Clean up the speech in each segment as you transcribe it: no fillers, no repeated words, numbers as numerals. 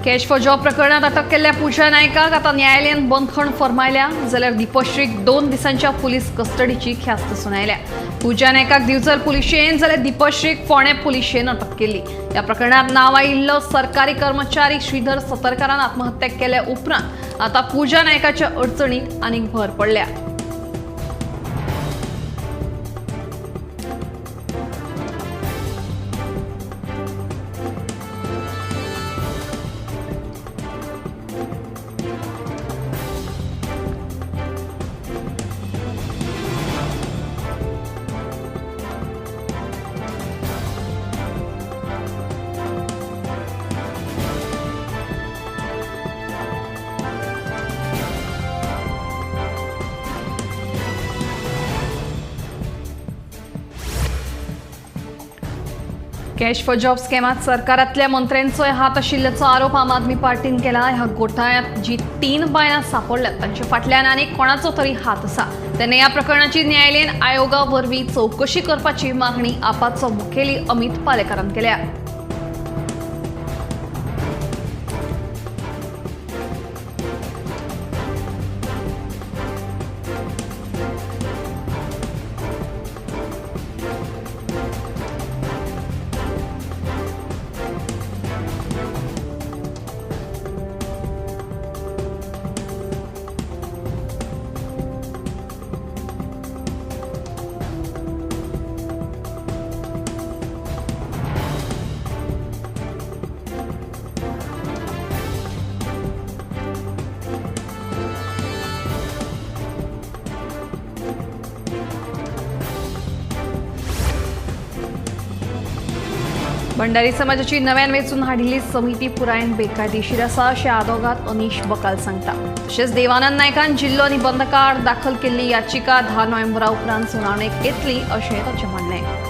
Cash for job प्रकरणात अटक केल्ल्या पूजा नायकाक आता न्यायालयान बंदखण फरमायल्या जाल्यार दिपश्रीक 2 दिसांच्या पुलीस कस्टडीची ख्यास्त सुनायल्या। पूजा नायकाक दिवचल पुलिशेन जाल्यार दिपश्रीक फोंडे पुलिशेन अटक केली। या प्रकरणात नाव आयिल्लो सरकारी कर्मचारी श्रीधर सतरकरान आत्महत्या केल्या उपरांत आता पूजा नायकाच्या अडचणीक आनीक भर पडल्या। कॅश फॉर जॉब स्कॅमात सरकारातल्या मंत्र्यांचोय हात आशिल्ल्याचो आरोप आम आदमी पार्टीन केला। ह्या घोटाळ्यात जी 3 बायलां सापडल्यात तांचे फाटल्यान आनीक कोणाचो तरी हात आसा। तेन्ना ह्या प्रकरणाची न्यायालयीन आयोगा वरवीं चौकशी करपाची मागणी आपाचो मुखेली अमित पालेकरान केल्या। भंडारी समाजाची नव्यान वेचून हाडिल्ली समिती पुरायेन बेकायदेशीर आसा अशें आदवोगाद अनीश बकाल सांगता। तशेंच देवानंद नायकान जिल्लो निबंधकार दाखल केल्ली याचिका 10 नोव्हेंबरा उपरांत सुनावणेक येतली अशें ताचें म्हणणें।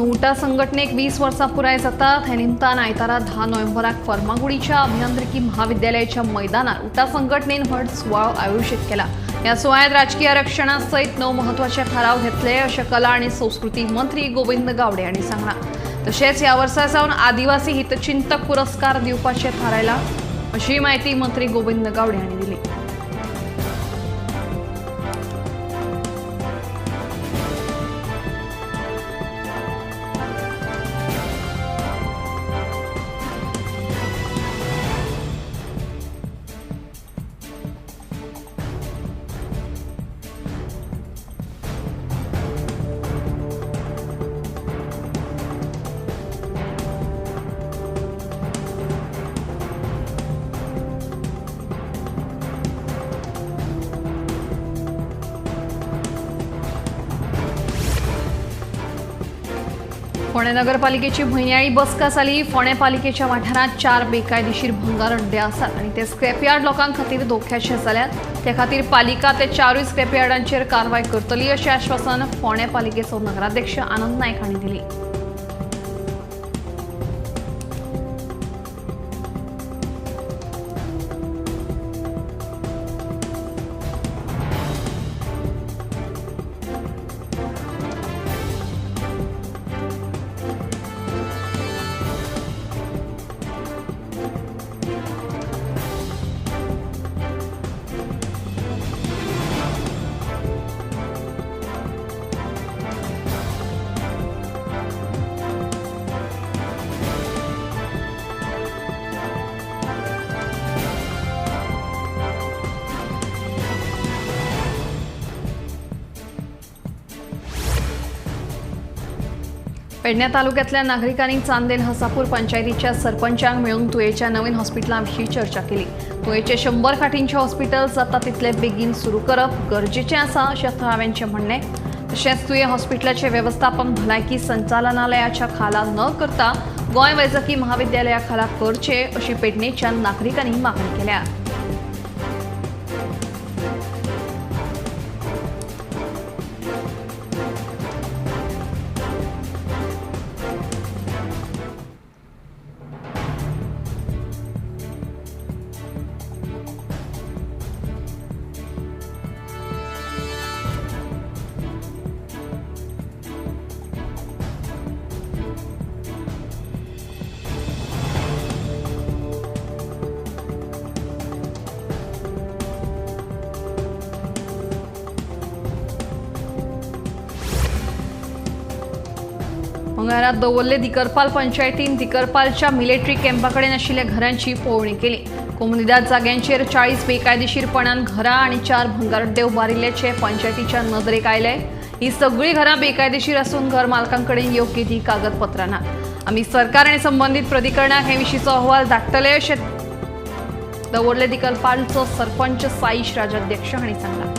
उटा संघटनेक 20 वर्सां पुराय जातात। हे निमतान आयतारा 10 नोव्हेंबराक फर्मागुडीच्या अभियांत्रिकी महाविद्यालयाच्या मैदानार उटा संघटनेन व्हड सुवाळो आयोजीत केला। ह्या सुवाळ्यात राजकीय आरक्षणा सयत 9 महत्वाचे थाराव घेतले अशें कला आनी संस्कृती मंत्री गोविंद गावडे हांणी सांगलां। तशेंच ह्या वर्सा सावन आदिवासी हितचिंतक पुरस्कार दिवपाचें थारायलां अशी माहिती मंत्री गोविंद गावडे हांणी दिली। फोंडे नगरपालिकेची म्हयन्याळी बसका जाली। फोंडे पालिकेच्या वाठारांत 4 बेकायदेशीर भंगार अड्डे आसात आनी ते स्क्रॅपयार्ड लोकांक खातीर धोक्याचे जाल्यात। ते खातीर पालिका ते 4 स्क्रॅपयार्डांचेर कारवाय करतली अशें आश्वासन फोंडे पालिकेचो नगराध्यक्ष आनंद नायक हांणी दिली। पेडणे तालुक्यातल्या नागरिकांनी चांदेल हसापूर पंचायतीच्या सरपंचांक मिळून तुयेच्या नवीन हॉस्पिटलांविषयी चर्चा केली। तुयेचे 100 खाटींचे हॉस्पिटल्स आता तितले बेगीन सुरू करप गरजेचें आसा अशें थळाव्यांचें म्हणणें। तशेंच तुये हॉस्पिटलाचे व्यवस्थापन भलायकी संचालनालयाच्या खाला न करता गोंय वैजकी महाविद्यालया खाला करचे अशी पेडणेच्या नागरिकांनी मागणी केल्या। मंगळारात दवरले दिकरपाल पंचायतीन दिकरपालच्या मिलिटरी कॅम्पाकडेन आशिल्ल्या घरांची पळोवणी केली। कोमुनिदाद जाग्यांचेर 40 बेकायदेशीरपणान घरां आनी 4 भंगारड्डे उबारिल्ल्याचे पंचायतीच्या नदरेक आयले। ही सगळी घरां बेकायदेशीर असून घर मालकांकडेन योग्य ती कागदपत्रां नात। आमी सरकार आनी संबंधित प्राधिकरणाक हे विशींचो अहवाल धाडटले अशें दवरले दिकरपालचो सरपंच साईश राजाध्यक्ष हांणी सांगला।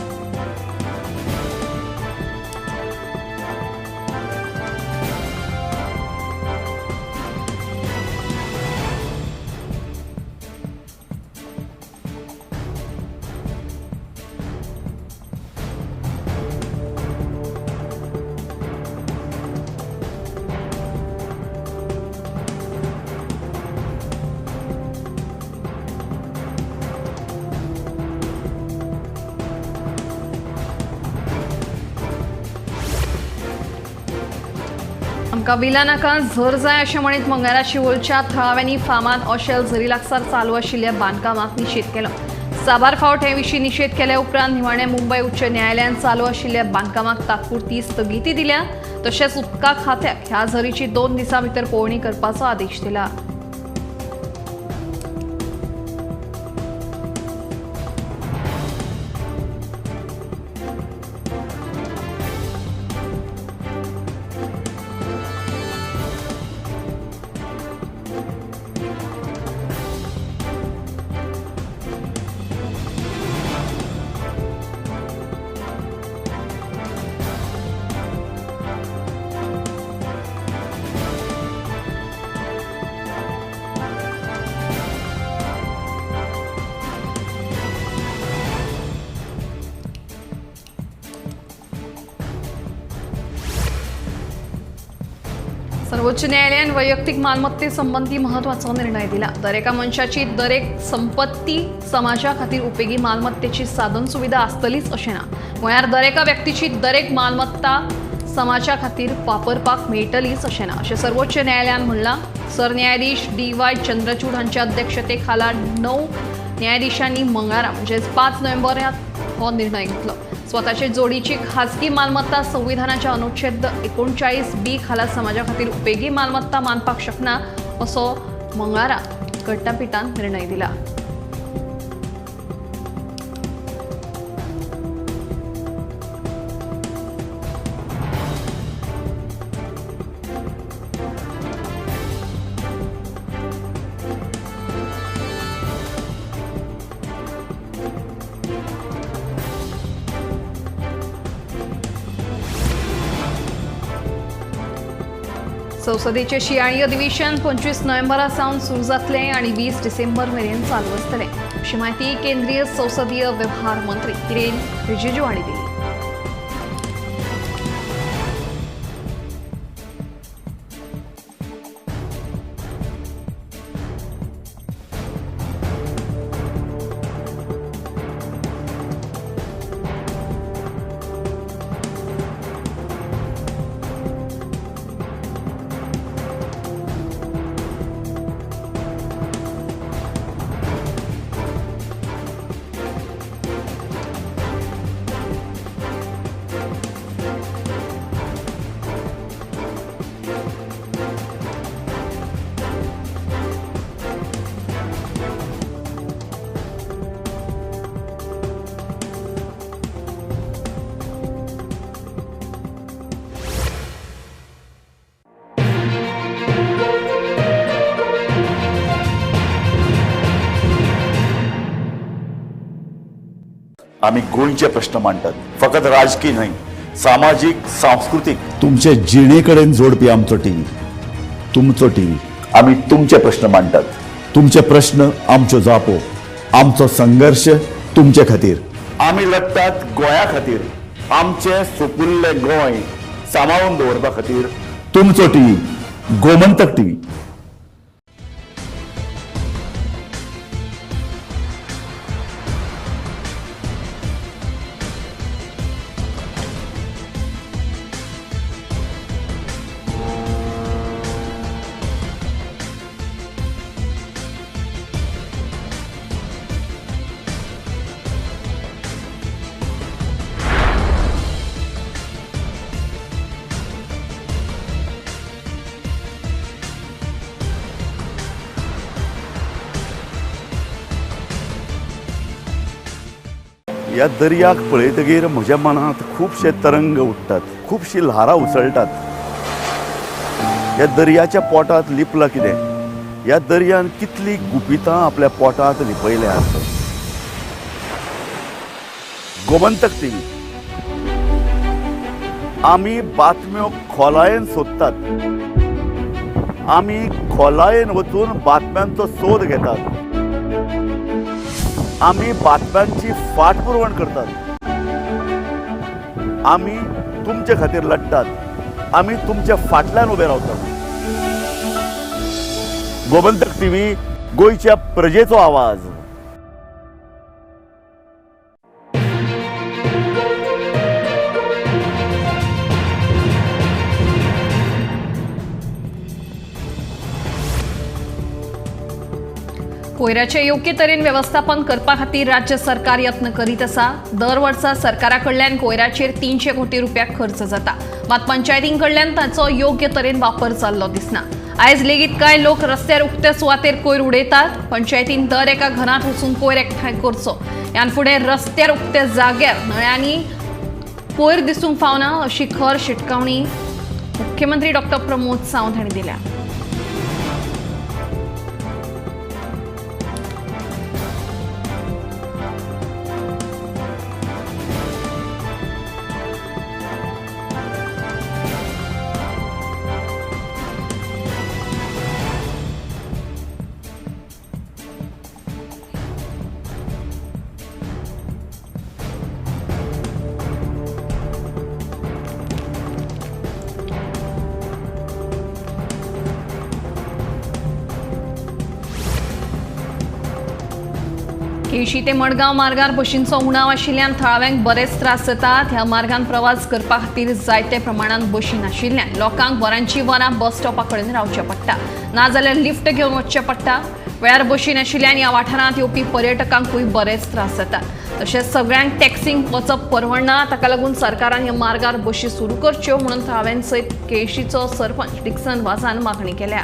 आमकां विला नाका झर जाय अशें म्हणीत मंगळारा शिवोलच्या थळाव्यांनी फामाद ऑशेल झरी लागसार चालू आशिल्ल्या बांदकामाक निशेध केलो। साबार फावट हे विशीं निशेध केल्या उपरांत निमाणें मुंबय उच्च न्यायालयान चालू आशिल्ल्या बांदकामाक तात्पुरती स्थगिती दिल्या। तशेंच उदका खात्याक ह्या झरीची 2 दिसां भितर पळोवणी करपाचो आदेश दिला। सर्वोच्च न्यायालयान वैयक्तिक मालमत्ते संबंधी महत्वाचो निर्णय दिला। दरेका मनशाची दरेक संपत्ती समाजा खातीर उपेगी मालमत्तेची साधन सुविधा आसतलीच अशें ना। म्हळ्यार दरेका व्यक्तीची दरेक मालमत्ता समाजा खातीर वापरपाक मेळटलीच अशें ना अशें सर्वोच्च न्यायालयान म्हणलां। सरन्यायाधीश DY चंद्रचूड हांच्या अध्यक्षते खाला 9 न्यायाधीशांनी मंगळारा म्हणजेच 5 नोव्हेंबराक हो निर्णय घेतलो। स्वताचे जोडीची खाजगी मालमत्ता संविधानाच्या अनुच्छेद 39B खाला समाजा खातीर उपेगी मालमत्ता मानपाक शकना असो मंगळारा घटनापिठान निर्णय दिला। संसदेचे शियाळी अधिवेशन 25 नोव्हेंबरा सावन सुरू जातले आणि 20 डिसेंबर मेरेन चालू आसतले अशी माहिती केंद्रीय संसदीय व्यवहार मंत्री किरेन रिजिजू हांणी दिली। आम्ही गोंयचे प्रश्न मांडटात, फकत राजकीय न्हय, सामाजिक सांस्कृतिक. तुमचे जिणेकडेन जोडपी आमचो टीव्ही, तुमचो टीव्ही. आम्ही तुमचे प्रश्न मांडटात. तुमचे प्रश्न आमच्यो जापो, आमचो संघर्ष तुमचे खातीर. आम्ही लढटात गोंया खातीर, आमचे सोपुल्ले गोंय सांबाळून दवरपा खातीर. तुमचो टीव्ही, गोमंतक टीव्ही. ह्या दर्याक पळयतकीर म्हज्या मनांत खुबशे तरंग उठटात, खुबशी ल्हारां उसळटात. ह्या दर्याच्या पोटांत लिपलां कितें? ह्या दर्यान कितली गुपितां आपल्या पोटांत लिपयल्यात. गोमंतक टीव्ही. आमी बातम्यो खोलायेन सोदतात, आमी खोलायेन वचून बातम्यांचो सोद घेतात, आमी बातम्यांची फाटपुरवण करतात, आमी तुमचे खातीर लढटात, आमी तुमच्या फाटल्यान उबे रावतात. गोमंतक टीव्ही, गोंयच्या प्रजेचो आवाज. कोयराचे योग्य तरेन व्यवस्थापन करपा खातीर राज्य सरकार यत्न करीत आसा. दर वर्सा सरकारा कडल्यान कोयराचेर 300 कोटी रुपया खर्च जाता, मात पंचायतीं कडल्यान ताचो योग्य तरेन वापर जाल्लो दिसना. आयज लेगीत कांय लोक रस्त्यार उक्त्या सुवातेर कोयर उडयतात. पंचायतीन दर एका घरांत वचून कोयर एकठांय करचो. ह्यान फुडें रस्त्यार उक्त्या जाग्यार नळ्यांनी कोयर दिसूंक फावना अशी खर शिटकावणी मुख्यमंत्री डॉ. प्रमोद सावंत हांणी दिल्या. केशी ते मडगांव मार्गार बशींचो उणाव आशिल्ल्यान थळाव्यांक बरेच त्रास जातात. ह्या मार्गान प्रवास करपा खातीर जायते प्रमाणात बशी नाशिल्ल्यान लोकांक वरांची वरां बस स्टॉपा कडेन रावचें पडटा, नाजाल्यार लिफ्ट घेवन वचचें पडटा. वेळार बशी नाशिल्ल्यान ह्या वाठारांत येवपी पर्यटकांकूय बरेच त्रास जातात. तशेंच सगळ्यांक टॅक्सींक वचप परवडना, ताका लागून सरकारान ह्या मार्गार बशी सुरू करच्यो म्हणून थळाव्यां सयत केशीचो सरपंच डिक्सन वाझान मागणी केल्या.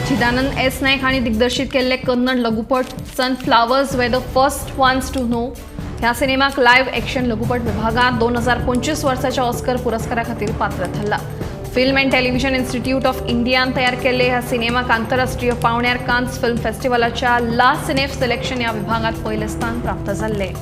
चिदानंद एस नायक हांणी दिग्दर्शीत केल्ले कन्नड लघुपट sunflowers were the first ones to know ह्या सिनेमाक लायव्ह एक्शन लघुपट विभागात 2025 वर्साच्या ऑस्कर पुरस्कारा खातीर पात्र थारला. Film and Television Institute of इंडियान तयार केल्ले ह्या सिनेमाक आंतरराष्ट्रीय पावण्यार कान्स फिल्म फेस्टिवलाच्या ला सिनेफ सिलेक्शन ह्या विभागात पयले स्थान प्राप्त जाल्ले.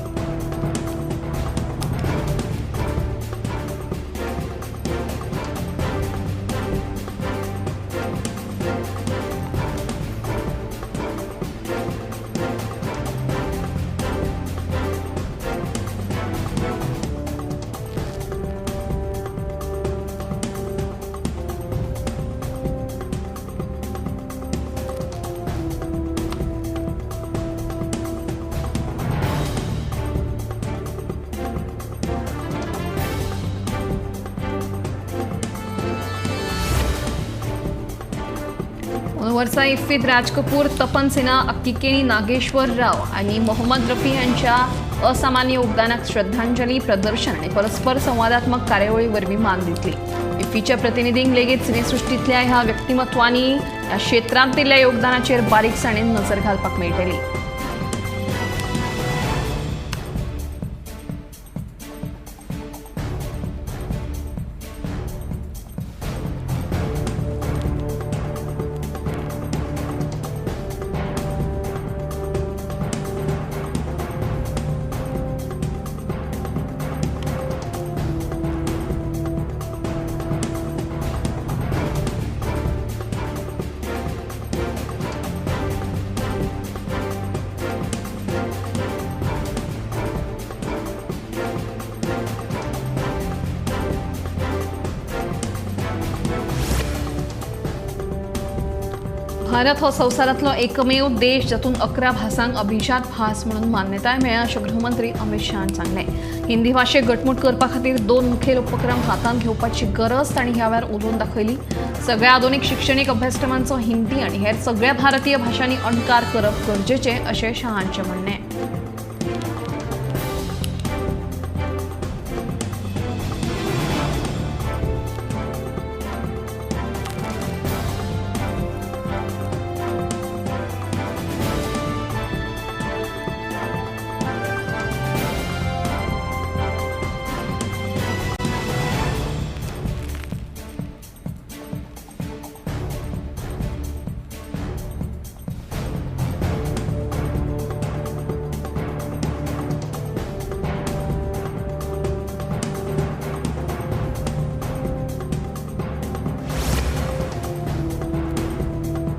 वरसा इफ्फीत राज कपूर, तपन सिन्हा, अक्किकेनी नागेश्वर राव आणि मोहम्मद रफी यांच्या असामान्य योगदानाक श्रद्धांजली प्रदर्शन आणि परस्पर संवादात्मक कार्यावळी वरवीं मान दितली. इफ्फीच्या प्रतिनिधींक लेगीत सिनेसृष्टींतल्या ह्या व्यक्तिमत्वांनी ह्या क्षेत्रांत दिल्ल्या योगदानाचेर बारीकसाणेन नजर घालपाक मेळटली. भारत हो संवसारांतलो एकमेव देश जातून 11 भासांक अभिजात भास म्हणून मान्यताय मेळ्ळ्या अशें गृहमंत्री अमित शहान सांगलें. हिंदी भाशेक घटमूट करपा खातीर 2 मुखेल उपक्रम हातांत घेवपाची गरज तांणी ह्या वेळार उलोवन दाखयली. सगळ्या आधुनीक शिक्षणीक अभ्यासक्रमांचो हिंदी आनी हेर सगळ्या भारतीय भाशांनी अणकार करप गरजेचें अशें शहांचें म्हणणें.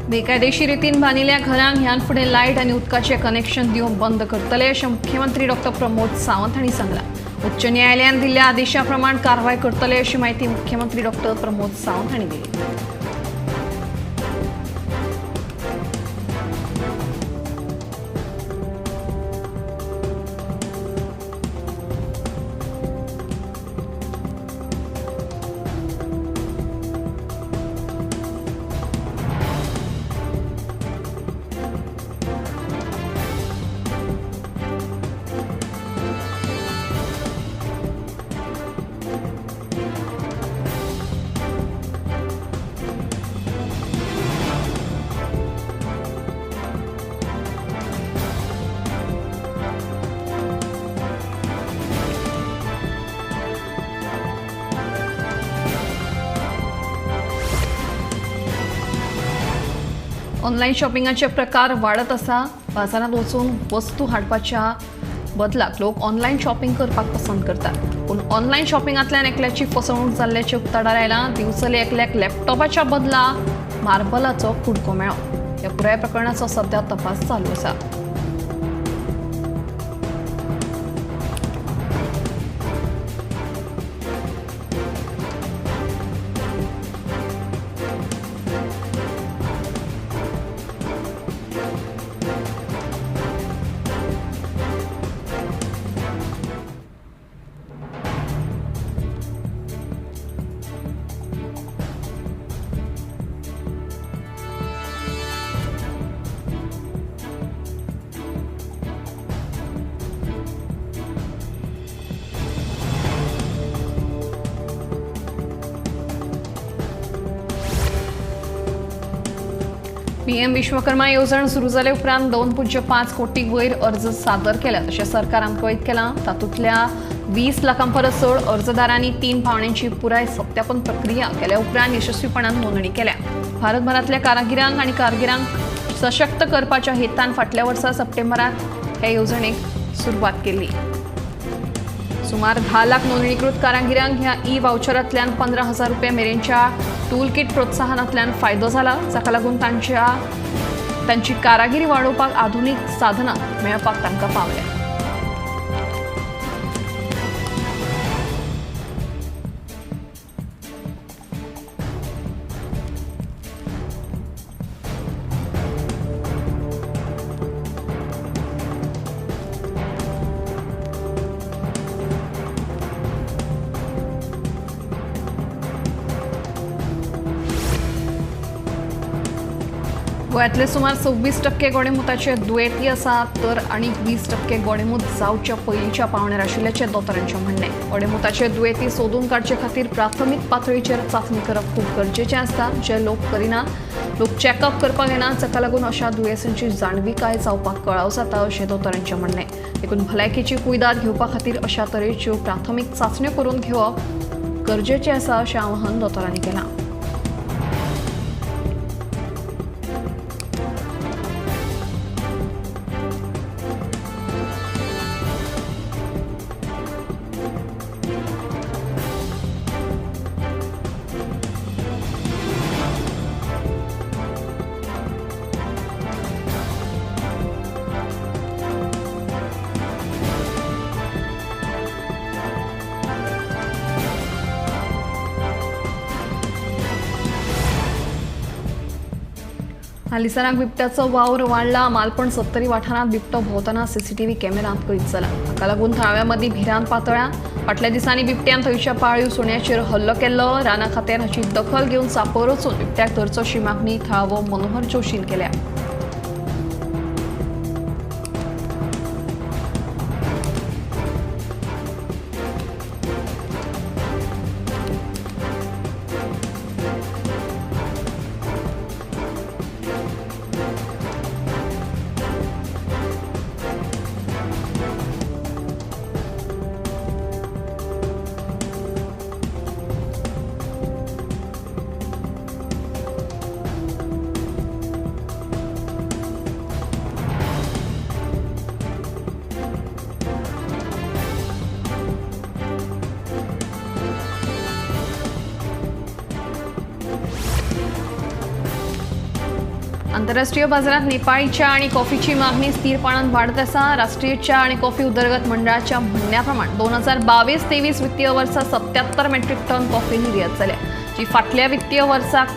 बेकायदेशीर रितीन बांदिल्ल्या घरांक ह्यान फुडें लायट आनी उदकाचें कनेक्शन दिवंक बंद करतले अशें मुख्यमंत्री डॉ. प्रमोद सावंत हांणी सांगलां. उच्च न्यायालयान दिल्ल्या आदेशा प्रमाण कारवाय करतले अशी माहिती मुख्यमंत्री डॉ. प्रमोद सावंत हांणी दिली. ऑनलाईन शॉपिंगाचे प्रकार वाढत आसा. बाजारात वचून वस्तू हाडपाच्या बदलाक लोक ऑनलाईन शॉपिंग करपाक पसंत करतात. पूण ऑनलाईन शॉपिंगांतल्यान एकल्याची फसवणूक जाल्ल्याचे उक्ताडार आयलां. दिवचले एकल्याक लॅपटॉपाच्या बदला मार्बलाचो कुडको मेळ्ळो. ह्या पुराय प्रकरणाचो सध्या तपास चालू आसा. पीएम विश्वकर्मा येवजण सुरू जाले उपरांत 2.5 कोटी वयर अर्ज सादर केल्यात अशें सरकारान कळीत केलां. तातूंतल्या 20 लाखां परस चड अर्जदारांनी 3 पावंड्यांची पुराय सत्यापन प्रक्रिया केल्या उपरांत यशस्वीपणान नोंदणी केल्या. भारतभरांतल्या कारागिरांक आनी कारगिरांक सशक्त करपाच्या हेतान फाटल्या वर्सा सप्टेंबरांत हे येवजणेक सुरवात केल्ली. सुमार 10 लाख नोंदणीकृत कारागिरांक ह्या ई-वाउचरांतल्यान 15,000 रुपया मेरेनच्या टूल किट प्रोत्साहनांतल्यान फायदो जाला, जाका लागून तांची कारागिरी वाडोवपाक आधुनीक साधनां मेळपाक तांकां पावल्या. गोंयांतले सुमार 26% गोडेमुताचे दुयेंती आसात तर आनीक 20% गोडेमूत जावच्या पयलींच्या पावण्यार आशिल्ल्याचें दोतोरांचें म्हणणें. गोडेमुताचे दुयेंती सोदून काडचे खातीर प्राथमीक पातळीचेर चांचणी करप खूब गरजेचें आसता, जे लोक करिनात. लोक चॅकअप करपाक येनात, जाका लागून अशा दुयेंसांची जाणविकाय जावपाक कळाव जाता अशें दोतोरांचें म्हणणें. देखून भलायकेची कुयदाद घेवपा खातीर अशा तरेच्यो प्राथमीक चांचण्यो करून घेवप गरजेचें आसा अशें आवाहन दोतोरांनी केलां. हालीसराक बिबट्याचो वावर वाडला. मालपण सत्तरी वाठारांत बिबटो भोंवतना सीसीटीव्ही कॅमेरांत कैद जाला. हाका लागून थळाव्या मदीं भिरांत पातळ्ळ्या. फाटल्या दिसांनी बिबट्यान थंयच्या पाळीव सुण्याचेर हल्लो केल्लो. राना खात्यान हाची दखल घेवन सांपळ रचून बिबट्याक धरचो अशी मागणी थळावो मनोहर जोशीन केल्या. आंतरराष्ट्रीय बाजारात नेपाळी च्या आणि कॉफीची मागणी स्थिरपणान वाढत आसा. राष्ट्रीय च्या आणि कॉफी उदरगत मंडळाच्या म्हणण्याप्रमाण 2022-23 वित्तीय वर्सा 77 मेट्रिक टन कॉफी निर्यात जाल्या, जी फाटल्या वित्तीय वर्साक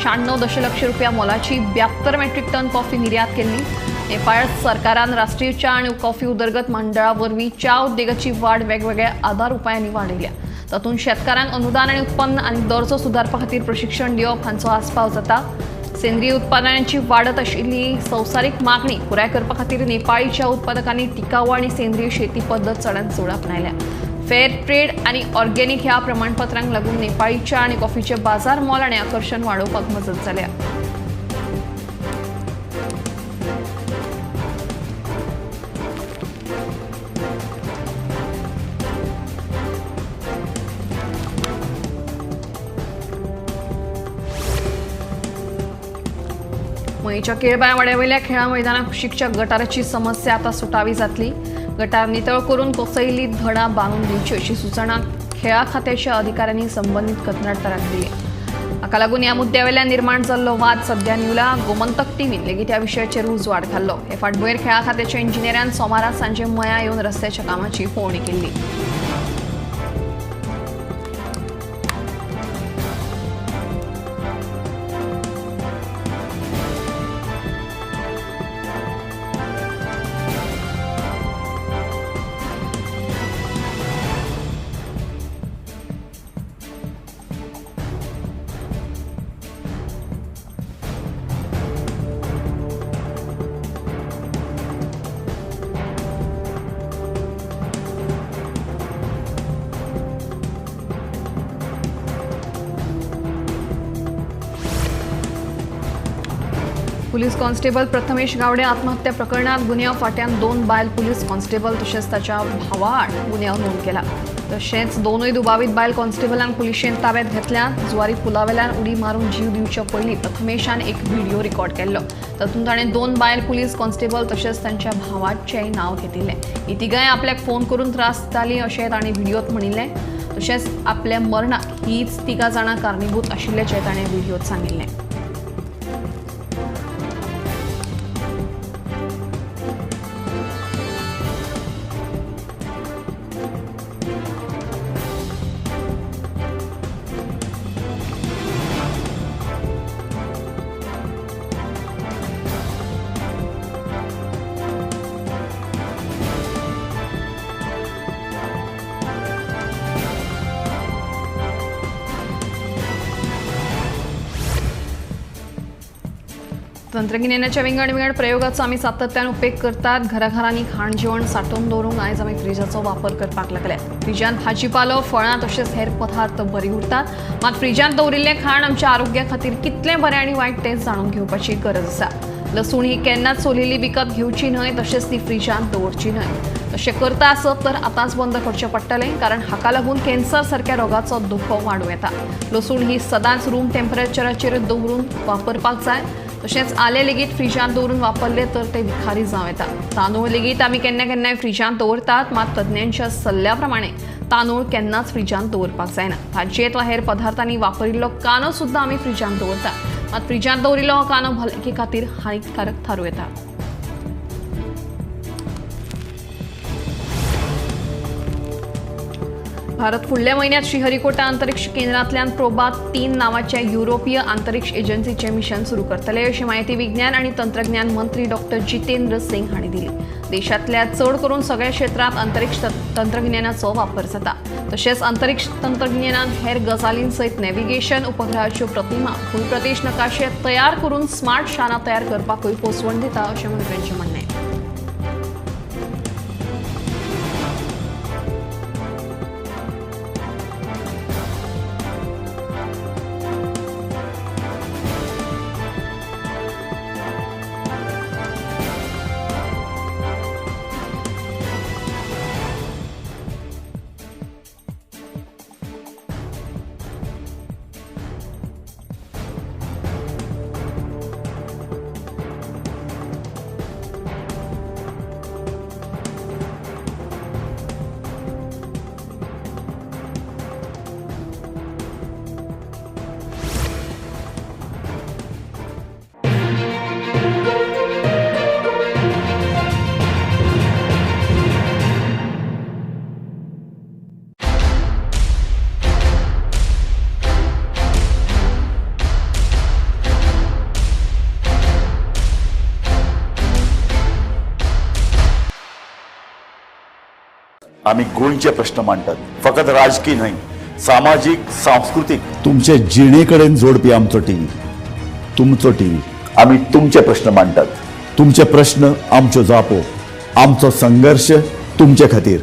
96 दशलक्ष रुपया मोलाची 72 मेट्रिक टन कॉफी निर्यात केल्ली. नेपाळ सरकारान राष्ट्रीय च्या आणि कॉफी उदरगत मंडळा वरवीं च्या उद्देगाची वाड वेगवेगळ्या आधार उपायांनी वाडयल्या. तातूंत शेतकारांक अनुदान आणि उत्पन्न आणि दर्जो सुदारपा खातीर प्रशिक्षण दिवप हांचो आस्पाव जाता. सेंद्रीय उत्पादनांची वाढत आशिल्ली संवसारीक मागणी पुराय करपा खातीर नेपाळी च्या उत्पादकांनी टिकाऊ आणि सेंद्रीय शेती पद्दत चडांत चड आपणायल्या. फेअर ट्रेड आणि ऑर्गेनिक ह्या प्रमाणपत्रांक लागून नेपाळी च्या आणि कॉफीचे बाजार मोल आणि आकर्षण वाडोवपाक मजत जाल्या. मयेच्या केळबाया वाड्यावयल्या खेळा मैदानाक कुशीकच्या गटाराची समस्या आता सुटावी जातली. गटार नितळ करून कोसळिल्ली धडा बांदून दिवची अशी सूचना खेळा खात्याच्या अधिकाऱ्यांनी संबंधित कंत्राटदाराक दिली. हाका लागून ह्या मुद्द्यावयल्यान निर्माण जाल्लो वाद सध्या निवला. गोमंतक टीव्हीन लेगीत ह्या विशयाचेर उजवाड घाल्लो. हे फाटभुंयेर खेळा खात्याच्या इंजिनियरान सोमारा सांजे मया येवन रस्त्याच्या कामाची पळोवणी केल्ली. पुलीस कॉन्स्टेबल प्रथमेश गावडे आत्महत्या प्रकरणात गुन्यांव फाट्यान 2 बायल पुलीस कॉन्स्टेबल तशेंच ताच्या भावा आड गुन्यांव नोंद केला. तशेंच दोनूय दुबावीत बायल कॉन्स्टेबलांक पुलिशेन ताब्यात घेतल्यात. जुवारी पुलावेल्यान उडी मारून जीव दिवच्या पयलीं प्रथमेशान एक व्हिडिओ रेकॉर्ड केल्लो. तातूंत ताणें 2 बायल पुलीस कॉन्स्टेबल तशेंच तांच्या भावाचेंय नांव घेतिल्लें. ही तिगाय आपल्याक फोन करून त्रास दितालीं अशें ताणें व्हिडिओत म्हणिल्लें. तशेंच आपल्या मरणाक हीच तिगा जाणां कारणीभूत आशिल्ल्याचें ताणें व्हिडिओत सांगिल्लें. तंत्रगिन्यानाच्या विंगड प्रयोगाचो आमी सातत्यान उपेग करतात. घराघरांनी खाण जेवण साठोवन दवरूंक आयज आमी फ्रिजाचो वापर करपाक लागल्यात. फ्रिजांत भाजीपालो फळां तशेंच हेर पदार्थ बरी उरतात. मात फ्रिजांत दवरिल्लें खाण आमच्या आरोग्या खातीर कितलें बरें आनी वायट तें जाणून घेवपाची गरज आसा. लसूण ही केन्नाच सोलिल्ली विकत घेवची न्हय, तशेंच ती फ्रिजांत दवरची न्हय. तशें करता आसत तर आतांच बंद करचें पडटलें, कारण हाका लागून कॅन्सर सारक्या रोगाचो धोको वाडूं येता. लसूण ही सदांच रूम टेम्परेचराचेर दवरून वापरपाक जाय. तशेंच आले लेगीत फ्रिजांत दवरून वापरले तर ते विखारी जावं येता. तांदूळ लेगीत आमी केन्ना फ्रिजांत दवरतात, मात तज्ञांच्या सल्ल्या प्रमाणे तांदूळ केन्नाच फ्रिजांत दवरपाक जायना. भाजयेंत वा हेर पदार्थांनी वापरिल्लो कांदो सुद्दां आमी फ्रिजांत दवरतात, मात फ्रिजांत दवरिल्लो हो कांदो भलायके खातीर हानिकारक थारूं येता. भारत फुडल्या म्हयन्यात श्रीहरिकोटा अंतरिक्ष केंद्रांतल्यान प्रोबा-3 नांवाच्या युरोपीय अंतरिक्ष एजन्सीचें मिशन सुरू करतले, अशी माहिती विज्ञान आनी तंत्रज्ञान मंत्री डॉ. जितेंद्र सिंग हांणी दिली. देशांतल्या चड करून सगळ्या क्षेत्रांत अंतरिक्ष तंत्रज्ञानाचो वापर जाता. तशेंच अंतरिक्ष तंत्रज्ञानांत हेर गजालीं सयत नॅव्हिगेशन, उपग्रहाच्यो प्रतिमा, भूप्रदेश नकाशे तयार करून स्मार्ट शारां तयार करपाकूय पोसवण दिता, अशें मंत्र्यांचें म्हणणें. आम्ही गोंयचे प्रश्न मांडटात, फकत राजकीय न्हय, सामाजीक, सांस्कृतिक. तुमचे जिणेकडेन जोडपी आमचो टीव्ही, तुमचो टीव्ही. आम्ही तुमचे प्रश्न मांडटात. तुमचे प्रश्न आमच्यो जापो, आमचो संघर्श तुमचे खातीर.